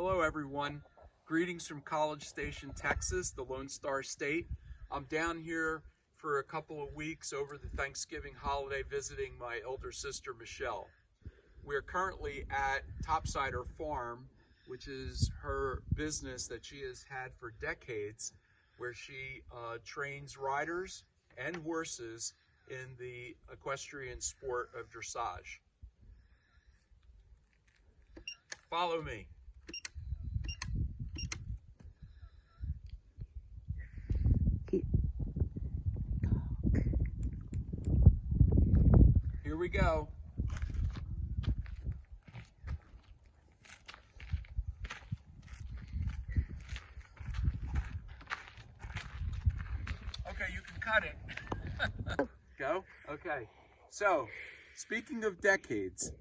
Hello everyone. Greetings from College Station, Texas, the Lone Star State. I'm down here for a couple of weeks over the Thanksgiving holiday visiting my elder sister Michelle. We're currently at Topsider Farm, which is her business that she has had for decades, where she trains riders and horses in the equestrian sport of dressage. Follow me. Here we go. Okay, you can cut it. Go? Okay. So, speaking of decades,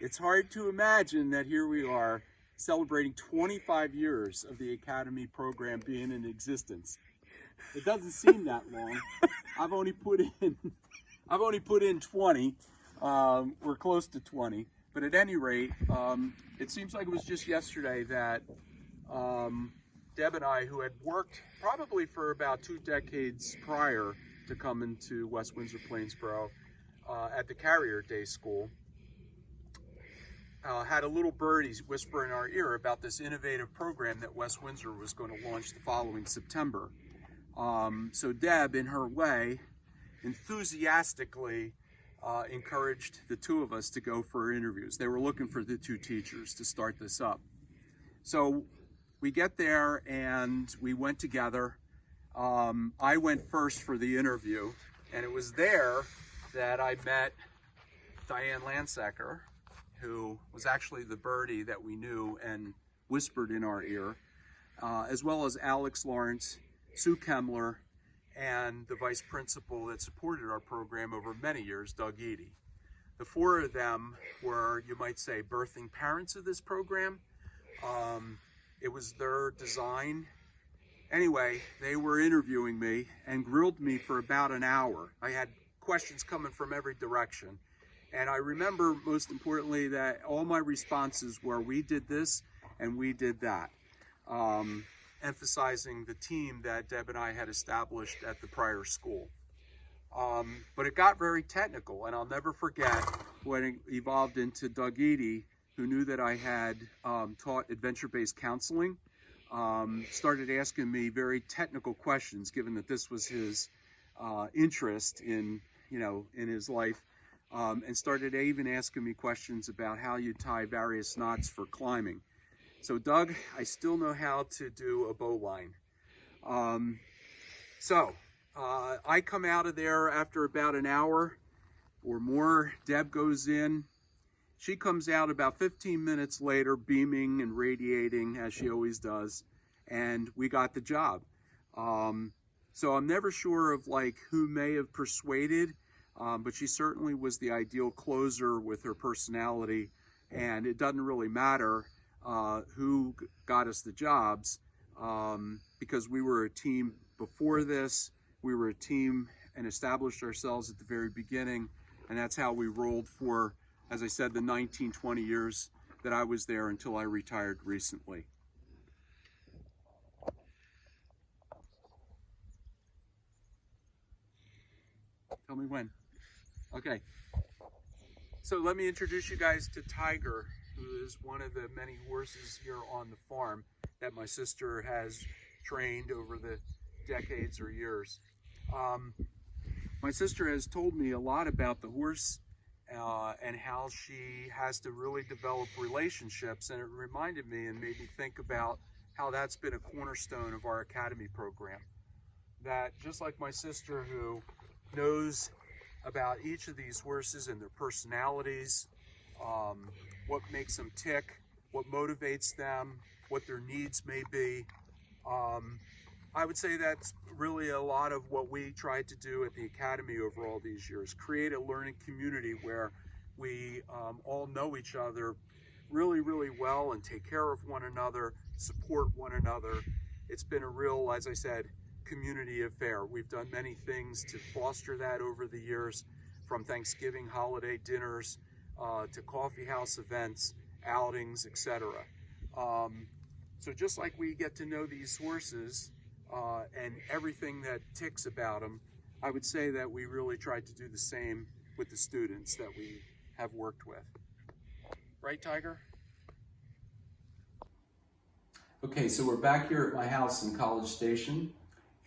it's hard to imagine that here we are celebrating 25 years of the Academy program being in existence. It doesn't seem that long. I've only put in 20. We're close to 20. But at any rate, it seems like it was just yesterday that Deb and I, who had worked probably for about 2 decades prior to coming to West Windsor Plainsboro at the Carrier Day School, had a little birdie whisper in our ear about this innovative program that West Windsor was going to launch the following September. So Deb, in her way, enthusiastically encouraged the two of us to go for interviews. They were looking for the 2 teachers to start this up. So we get there and we went together. I went first for the interview, and it was there that I met Diane Landsecker, who was actually the birdie that we knew and whispered in our ear, as well as Alex Lawrence, Sue Kemmler, and the vice principal that supported our program over many years, Doug Eady. The 4 of them were, you might say, birthing parents of this program. It was their design. Anyway, they were interviewing me and grilled me for about an hour. I had questions coming from every direction. And I remember, most importantly, that all my responses were, we did this and we did that. Emphasizing the team that Deb and I had established at the prior school. But it got very technical, and I'll never forget when it evolved into Doug Eady, who knew that I had taught adventure-based counseling, started asking me very technical questions, given that this was his interest in his life, and started even asking me questions about how you tie various knots for climbing. So Doug, I still know how to do a bowline. I come out of there after about an hour or more. Deb goes in. She comes out about 15 minutes later, beaming and radiating, as she always does, and we got the job. So I'm never sure of who may have persuaded, but she certainly was the ideal closer with her personality, and it doesn't really matter who got us the jobs, because we were a team before this. We were a team and established ourselves at the very beginning, and that's how we rolled for, as I said, the 19-20 years that I was there until I retired recently. Tell me when. Okay. So let me introduce you guys to Tiger, who is one of the many horses here on the farm that my sister has trained over the decades or years. My sister has told me a lot about the horse and how she has to really develop relationships, and it reminded me and made me think about how that's been a cornerstone of our Academy program. That just like my sister, who knows about each of these horses and their personalities, what makes them tick, what motivates them, what their needs may be. I would say that's really a lot of what we tried to do at the Academy over all these years, create a learning community where we all know each other really, really well and take care of one another, support one another. It's been a real, as I said, community affair. We've done many things to foster that over the years, from Thanksgiving holiday dinners to coffee house events, outings, etc. So just like we get to know these horses and everything that ticks about them, I would say that we really tried to do the same with the students that we have worked with. Right, Tiger? Okay, so we're back here at my house in College Station,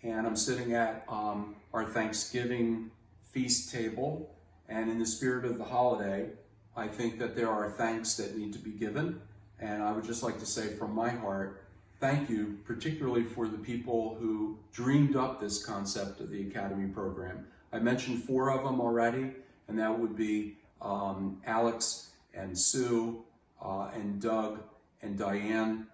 and I'm sitting at our Thanksgiving feast table. And in the spirit of the holiday, I think that there are thanks that need to be given. And I would just like to say from my heart, thank you, particularly for the people who dreamed up this concept of the Academy program. I mentioned 4 of them already, and that would be Alex and Sue and Doug and Diane.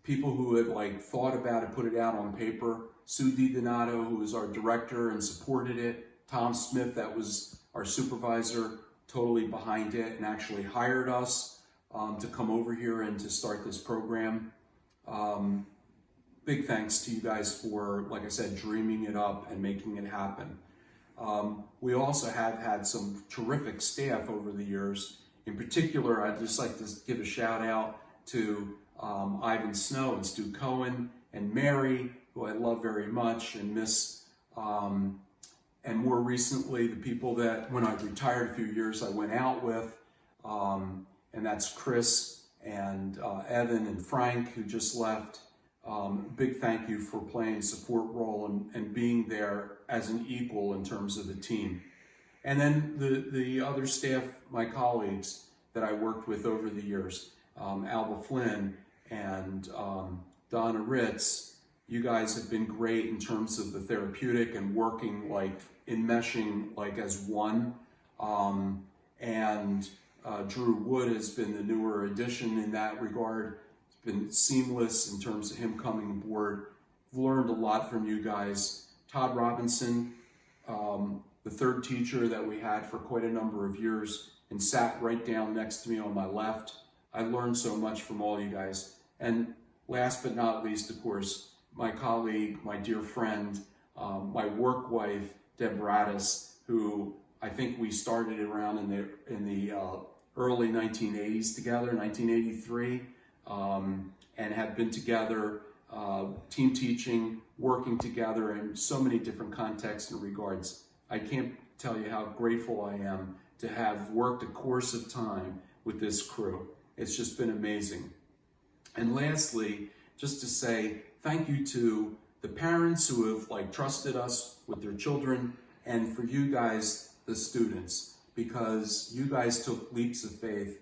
People who had thought about it, put it out on paper. Sue DiDonato, who was our director and supported it. Tom Smith, that was our supervisor, totally behind it and actually hired us to come over here and to start this program. Big thanks to you guys for, like I said, dreaming it up and making it happen. We also have had some terrific staff over the years. In particular, I'd just like to give a shout out to Ivan Snow and Stu Cohen and Mary, who I love very much and miss. And more recently, the people that when I retired a few years I went out with, and that's Chris and Evan and Frank, who just left. Big thank you for playing a support role and being there as an equal in terms of the team. And then the other staff, my colleagues that I worked with over the years, Alba Flynn and Donna Ritz. You guys have been great in terms of the therapeutic and working enmeshing as one. And Drew Wood has been the newer addition in that regard. It's been seamless in terms of him coming aboard. I've learned a lot from you guys. Todd Robinson, the 3rd teacher that we had for quite a number of years and sat right down next to me on my left. I learned so much from all you guys. And last but not least, of course, my colleague, my dear friend, my work wife, Deb Radis, who I think we started around in the early 1980s together, 1983, and have been together, team teaching, working together in so many different contexts and regards. I can't tell you how grateful I am to have worked a course of time with this crew. It's just been amazing. And lastly, just to say thank you to the parents who have trusted us with their children, and for you guys, the students, because you guys took leaps of faith,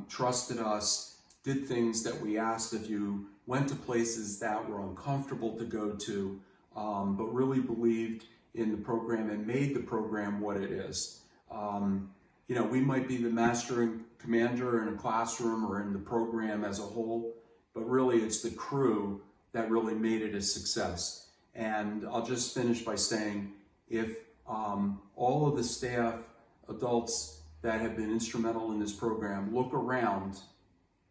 trusted us, did things that we asked of you, went to places that were uncomfortable to go to, but really believed in the program and made the program what it is. We might be the master and commander in a classroom or in the program as a whole, but really it's the crew that really made it a success. And I'll just finish by saying, if all of the staff, adults that have been instrumental in this program, look around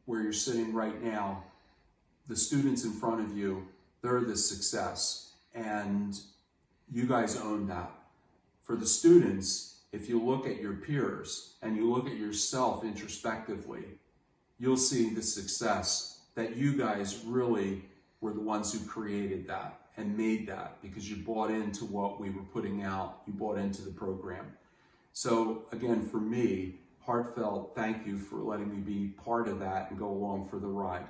where you're sitting right now, the students in front of you, they're the success. And you guys own that. For the students, if you look at your peers and you look at yourself introspectively, you'll see the success that you guys really were the ones who created that and made that, because you bought into what we were putting out, you bought into the program. So again, for me, heartfelt thank you for letting me be part of that and go along for the ride.